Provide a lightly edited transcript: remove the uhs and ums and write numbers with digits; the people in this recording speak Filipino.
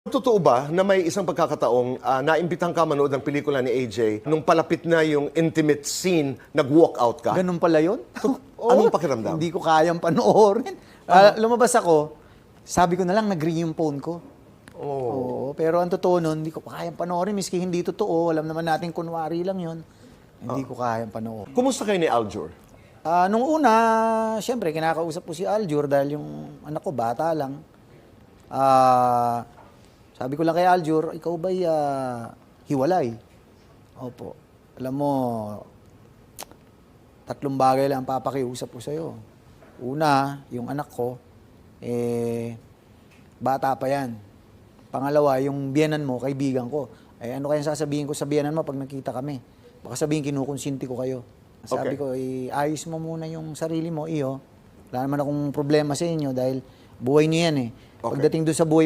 Totoo ba na may isang pagkakataong naimbitang ka manood ng pelikula ni AJ, nung palapit na yung intimate scene, nag-walk out ka? Ganun pala yun? Anong pakiramdam? Hindi ko kayang panoorin. Lumabas ako, sabi ko na lang, nag-ring yung phone ko. Oo, pero ang totoo nun, hindi ko pa kayang panoorin. Miski hindi totoo, alam naman natin kunwari lang yun. Hindi ko kayang panoorin. Kumusta kayo ni Aljur? Nung una, siyempre, kinakausap ko si Aljur dahil yung anak ko, bata lang. Sabi ko lang kay Aljur, ikaw ba'y hiwalay? Opo. Alam mo, 3 bagay lang ang papakiusap ko sa'yo. Una, yung anak ko, bata pa yan. Pangalawa, yung biyenan mo, kaibigan ko. Ano kayang sasabihin ko sa biyenan mo pag nakita kami? Baka sabihin, kinukonsinti ko kayo. Sabi ko, ayos mo muna yung sarili mo, iyo. Wala naman akong problema sa inyo dahil buhay niyo yan eh. Pagdating doon sa buhay